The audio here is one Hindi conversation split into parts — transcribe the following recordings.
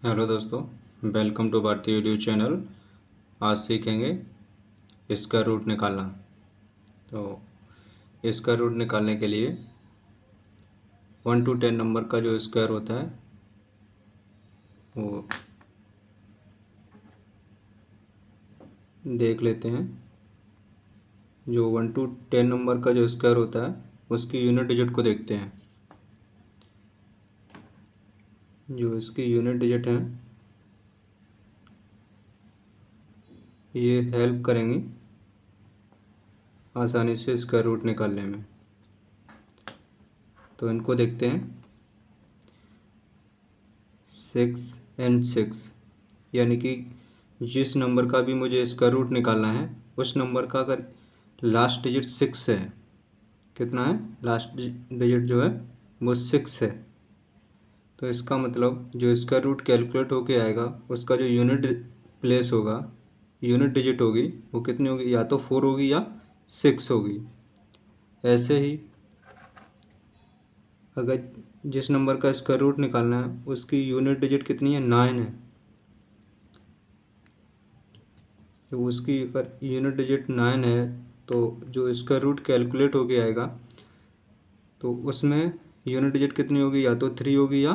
हेलो दोस्तों, वेलकम टू भारतीय यूट्यूब चैनल। आज सीखेंगे स्क्वायर रूट निकालना। तो स्क्वायर रूट निकालने के लिए 1 to 10 नंबर का जो स्क्वायर होता है वो देख लेते हैं। जो 1 to 10 नंबर का जो स्क्वायर होता है उसकी यूनिट डिजिट को देखते हैं। जो इसकी यूनिट डिजिट हैं ये हेल्प करेंगी आसानी से स्क्वायर रूट निकालने में। तो इनको देखते हैं। 6 and 6 यानी कि जिस नंबर का भी मुझे स्क्वायर रूट निकालना है उस नंबर का अगर लास्ट डिजिट 6 है, कितना है लास्ट डिजिट जो है वो 6 है, तो इसका मतलब जो स्क्वायर रूट कैलकुलेट होके आएगा उसका जो यूनिट प्लेस होगा, यूनिट डिजिट होगी, वो कितनी होगी, या तो 4 होगी या 6 होगी। ऐसे ही अगर जिस नंबर का स्क्वायर रूट निकालना है उसकी यूनिट डिजिट कितनी है, 9 है, तो उसकी अगर यूनिट डिजिट 9 है तो जो स्क्वायर रूट कैलकुलेट होके आएगा तो उसमें यूनिट डिजिट कितनी होगी, या तो 3 होगी या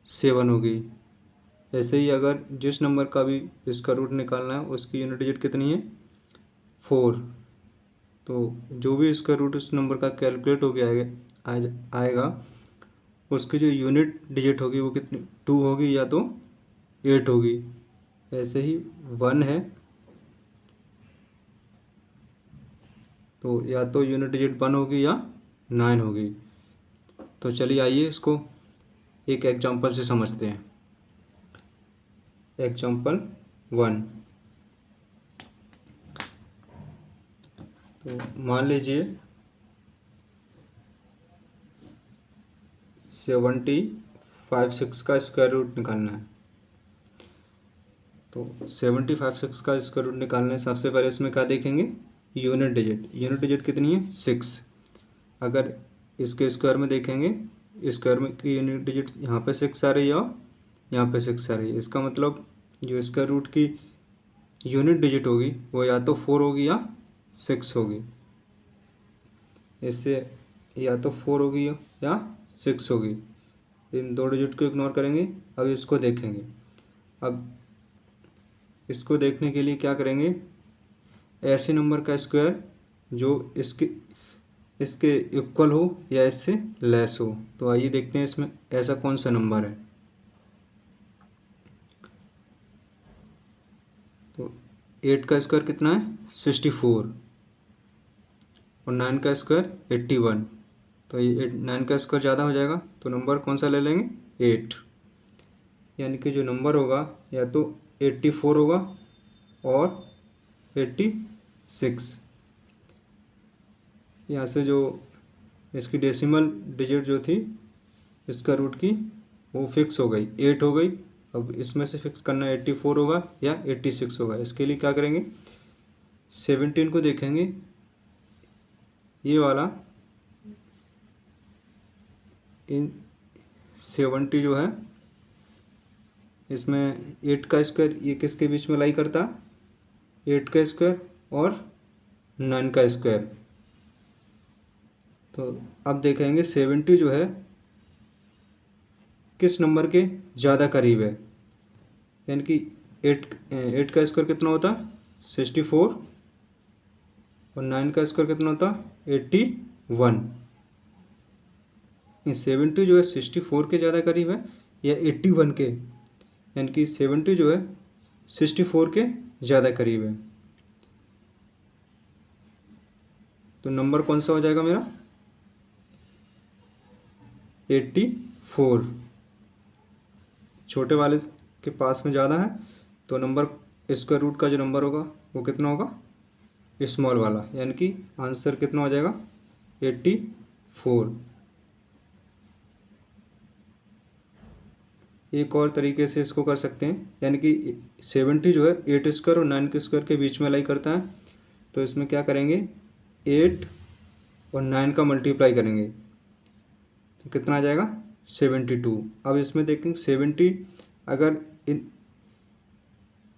7 होगी। ऐसे ही अगर जिस नंबर का भी स्क्वायर रूट निकालना है उसकी यूनिट डिजिट कितनी है, 4, तो जो भी स्क्वायर रूट उस नंबर का कैलकुलेट होके आएगा उसकी जो यूनिट डिजिट होगी वो कितनी, 2 होगी या तो 8 होगी। ऐसे ही 1 है तो या तो यूनिट डिजिट 1 होगी या 9 होगी। तो चलिए आइए इसको एक एग्जांपल से समझते हैं। एग्जांपल 1। तो मान लीजिए 75 का स्क्वायर रूट निकालना है। तो 75 का स्क्वायर रूट निकालने से सबसे पहले इसमें क्या देखेंगे, यूनिट डिजिट। यूनिट डिजिट कितनी है, 6। अगर इसके स्क्वायर में देखेंगे, स्क्वायर में की यूनिट डिजिट यहाँ पे 6 आ रही है और यहाँ पे 6 आ रही है। इसका मतलब जो स्क्वायर रूट की यूनिट डिजिट होगी वो या तो 4 होगी या 6 होगी। इससे या तो 4 होगी या 6 होगी। इन दो डिजिट को इग्नोर करेंगे। अब इसको देखेंगे। अब इसको देखने के लिए क्या करेंगे, ऐसे नंबर का स्क्वायर जो इसके इक्वल हो या इससे लेस हो। तो आइए देखते हैं इसमें ऐसा कौन सा नंबर है। तो 8 का स्क्वायर कितना है, 64, और 9 का स्क्वायर 81। तो ये 9 का स्क्वायर ज़्यादा हो जाएगा तो नंबर कौन सा ले लेंगे, 8। यानी कि जो नंबर होगा या तो 84 होगा और 86। यहाँ से जो इसकी डेसिमल डिजिट जो थी इसका रूट की वो फिक्स हो गई, 8 हो गई। अब इसमें से फिक्स करना 84 होगा या 86 होगा। इसके लिए क्या करेंगे, 17 को देखेंगे। ये वाला इन 70 जो है इसमें 8 का स्क्वायर ये किसके बीच में लाई करता, 8 का स्क्वायर और 9 का स्क्वायर। तो अब देखेंगे 70 जो है किस नंबर के ज़्यादा करीब है। यानी कि 8 का स्क्वायर कितना होता, 64, और 9 का स्क्वायर कितना होता, 81। ये 70 जो है 64 के ज़्यादा करीब है या 81 के, यानी कि 70 जो है 64 के ज़्यादा करीब है। तो नंबर कौन सा हो जाएगा मेरा, 84। छोटे वाले के पास में ज़्यादा है तो नंबर स्क्वायर रूट का जो नंबर होगा वो कितना होगा, स्मॉल वाला, यानी कि आंसर कितना हो जाएगा, 84। एक और तरीके से इसको कर सकते हैं, यानी कि 70 जो है 8 स्क्वायर और 9 के स्क्वायर के बीच में लाई करता है। तो इसमें क्या करेंगे, 8 और 9 का मल्टीप्लाई करेंगे तो कितना आ जाएगा, 72। अब इसमें देखेंगे 70 अगर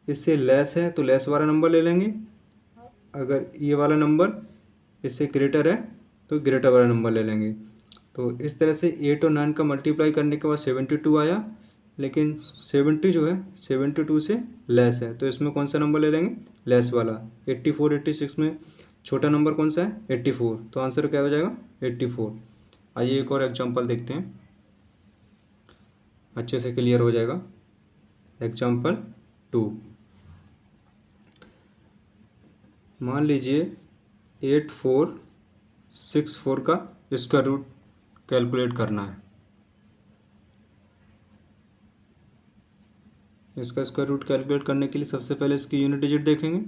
इससे लेस है तो लेस वाला नंबर ले लेंगे, अगर ये वाला नंबर इससे ग्रेटर है तो ग्रेटर वाला नंबर ले लेंगे। तो इस तरह से 8 और 9 का मल्टीप्लाई करने के बाद 72 आया, लेकिन 70 जो है 72 से लेस है, तो इसमें कौन सा नंबर ले लेंगे, लेस वाला। 84 86 में छोटा नंबर कौन सा है, 84, तो आंसर क्या हो जाएगा 84। आइए एक और एग्जांपल देखते हैं, अच्छे से क्लियर हो जाएगा। एग्जांपल 2, मान लीजिए 8464 का स्क्वायर रूट कैलकुलेट करना है। इसका स्क्वायर रूट कैलकुलेट करने के लिए सबसे पहले इसकी यूनिट डिजिट देखेंगे।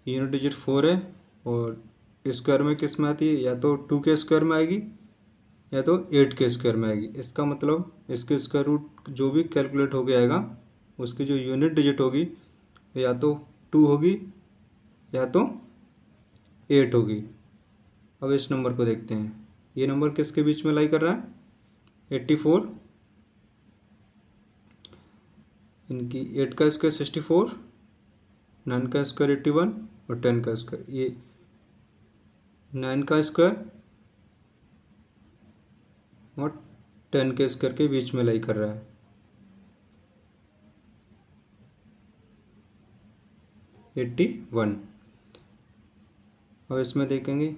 यूनिट डिजिट 4 है और स्क्वायर में किस में आती है, या तो 2 के स्क्वायर में आएगी या तो 8 के स्क्वायर में आएगी। इसका मतलब इसके स्क्वायर रूट जो भी कैलकुलेट हो गया आएगा, उसकी जो यूनिट डिजिट होगी या तो 2 होगी या तो 8 होगी। अब इस नंबर को देखते हैं, ये नंबर किसके बीच में लाई कर रहा है, 84, इनकी 8 का स्क्वायर 64, 9 का स्क्वायर 81 और 10 का स्क्वायर, ये 9 का स्क्वायर और 10 के स्क्वायर के बीच में लाई कर रहा है। 81। अब इसमें देखेंगे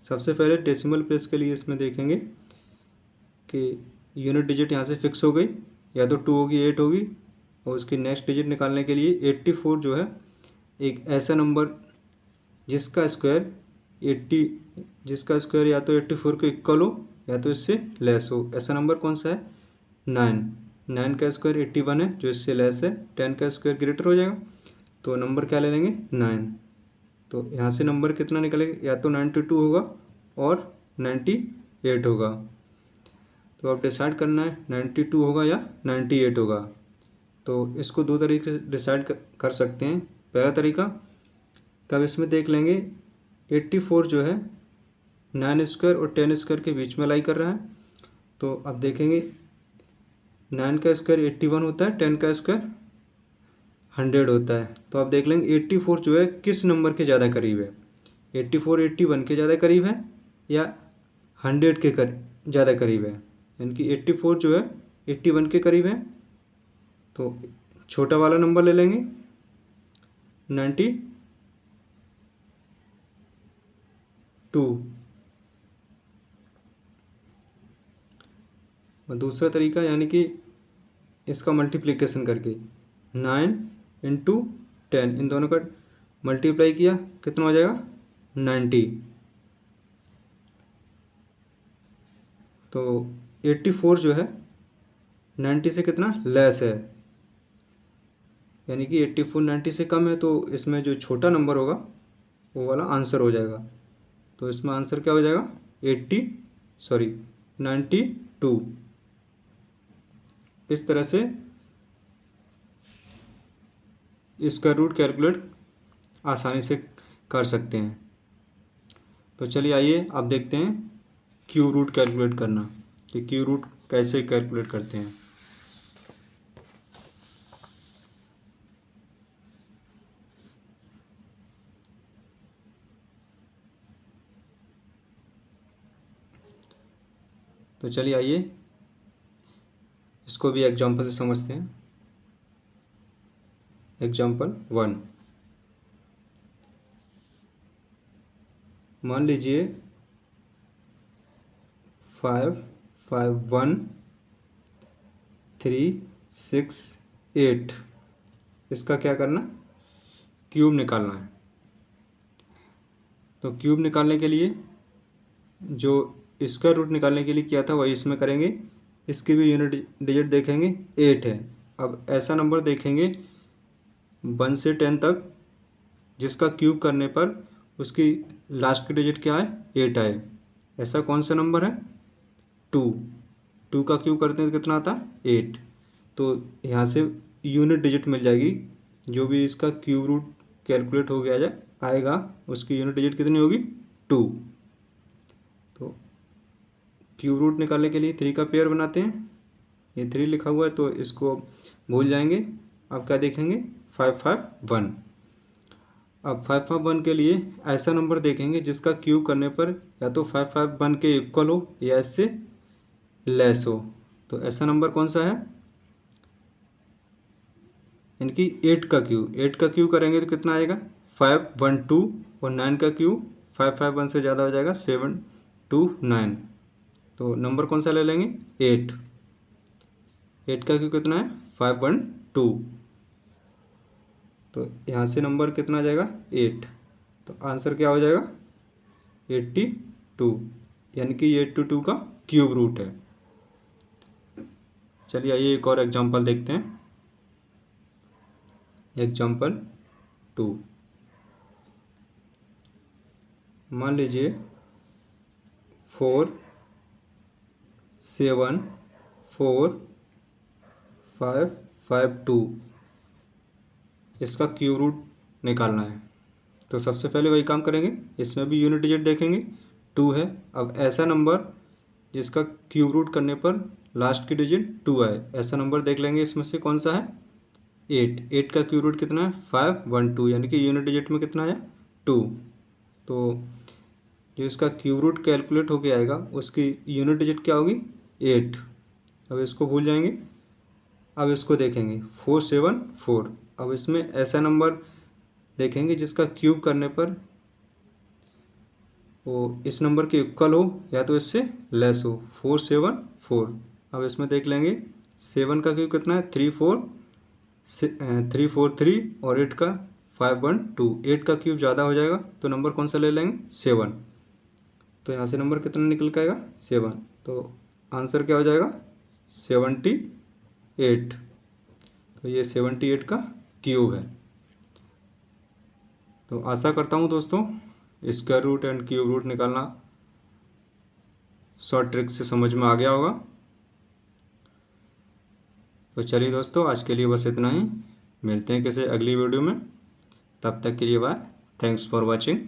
सबसे पहले डेसिमल प्लेस के लिए, इसमें देखेंगे कि यूनिट डिजिट यहाँ से फिक्स हो गई, या तो 2 होगी 8 होगी, और उसकी नेक्स्ट डिजिट निकालने के लिए 84 जो है एक ऐसा नंबर जिसका स्क्वायर 80 या तो 84 के इक्वल हो या तो इससे लेस हो। ऐसा नंबर कौन सा है, 9 का स्क्वायर 81 है जो इससे लेस है, 10 का स्क्वायर ग्रेटर हो जाएगा, तो नंबर क्या ले लेंगे 9। तो यहाँ से नंबर कितना निकलेगा, या तो 92 होगा और 98 होगा। तो अब डिसाइड करना है 92 होगा या 98 होगा। तो इसको दो तरीके से डिसाइड कर सकते हैं। पहला तरीका, कब इसमें देख लेंगे 84 जो है 9 स्क्वायर और 10 स्क्वायर के बीच में लाई कर रहा है, तो अब देखेंगे 9 का स्क्वायर 81 होता है, 10 का स्क्वायर 100 होता है। तो आप देख लेंगे 84 जो है किस नंबर के ज़्यादा करीब है, 84 81 के ज़्यादा करीब है या 100 के ज़्यादा करीब है। यानी कि 84 जो है 81 के करीब है, तो छोटा वाला नंबर ले लेंगे 92। और दूसरा तरीका, यानी कि इसका मल्टीप्लिकेशन करके 9 इंटू 10, इन दोनों का मल्टीप्लाई किया, कितना हो जाएगा 90। तो 84 जो है 90 से कितना लेस है, यानी कि 84 90 से कम है, तो इसमें जो छोटा नंबर होगा वो वाला आंसर हो जाएगा। तो इसमें आंसर क्या हो जाएगा 92। इस तरह से इसका रूट कैलकुलेट आसानी से कर सकते हैं। तो चलिए आइए अब देखते हैं क्यूब रूट कैलकुलेट करना, कि क्यूब रूट कैसे कैलकुलेट करते हैं। तो चलिए आइए इसको भी एग्जांपल से समझते हैं। एग्जांपल 1, मान लीजिए 5 5 1 3 6 8, इसका क्या करना, क्यूब निकालना है। तो क्यूब निकालने के लिए जो स्क्वायर रूट निकालने के लिए किया था वही इसमें करेंगे। इसकी भी यूनिट डिजिट देखेंगे 8 है। अब ऐसा नंबर देखेंगे 1 से 10 तक जिसका क्यूब करने पर उसकी लास्ट की डिजिट क्या है 8 आए। ऐसा कौन सा नंबर है 2 का क्यूब करते हैं तो कितना आता है 8। तो यहाँ से यूनिट डिजिट मिल जाएगी, जो भी इसका क्यूब रूट कैलकुलेट हो गया आएगा उसकी यूनिट डिजिट कितनी होगी 2। तो क्यूब रूट निकालने के लिए 3 का पेयर बनाते हैं, ये 3 लिखा हुआ है तो इसको भूल जाएंगे। अब क्या देखेंगे 551। अब 551 के लिए ऐसा नंबर देखेंगे जिसका क्यूब करने पर या तो 551 के इक्वल हो या इससे लेस हो। तो ऐसा नंबर कौन सा है, इनकी 8 का क्यूब। 8 का क्यूब करेंगे तो कितना आएगा 512, और 9 का क्यूब 551 से ज़्यादा हो जाएगा 729। तो नंबर कौन सा ले लेंगे 8। 8 का क्यूब कितना है 512। तो यहाँ से नंबर कितना आ जाएगा 8। तो आंसर क्या हो जाएगा 82, यानी कि 82 का क्यूब रूट है। चलिए आइए एक और एग्जांपल देखते हैं। एग्जांपल 2, मान लीजिए 4 7 4 5 5 2, इसका क्यूब रूट निकालना है। तो सबसे पहले वही काम करेंगे, इसमें भी यूनिट डिजिट देखेंगे 2 है। अब ऐसा नंबर जिसका क्यूब रूट करने पर लास्ट की डिजिट 2 आए, ऐसा नंबर देख लेंगे। इसमें से कौन सा है 8। 8 का क्यूब रूट कितना है 512, यानी कि यूनिट डिजिट में कितना है 2। तो जो इसका क्यूब रूट कैलकुलेट होके आएगा उसकी यूनिट डिजिट क्या होगी 8। अब इसको भूल जाएंगे। अब इसको देखेंगे 474। अब इसमें ऐसा नंबर देखेंगे जिसका क्यूब करने पर वो इस नंबर के इक्वल हो या तो इससे लेस हो, 474। अब इसमें देख लेंगे 7 का क्यूब कितना है 343, और 8 का 512। 8 का क्यूब ज़्यादा हो जाएगा तो नंबर कौन सा ले लेंगे 7। तो यहाँ से नंबर कितना निकल के आएगा 7। तो आंसर क्या हो जाएगा 78। तो ये 78 का क्यूब है। तो आशा करता हूँ दोस्तों square root and cube root निकालना शॉर्ट ट्रिक से समझ में आ गया होगा। तो चलिए दोस्तों आज के लिए बस इतना ही, मिलते हैं किसी अगली वीडियो में। तब तक के लिए बाय, थैंक्स फॉर वॉचिंग।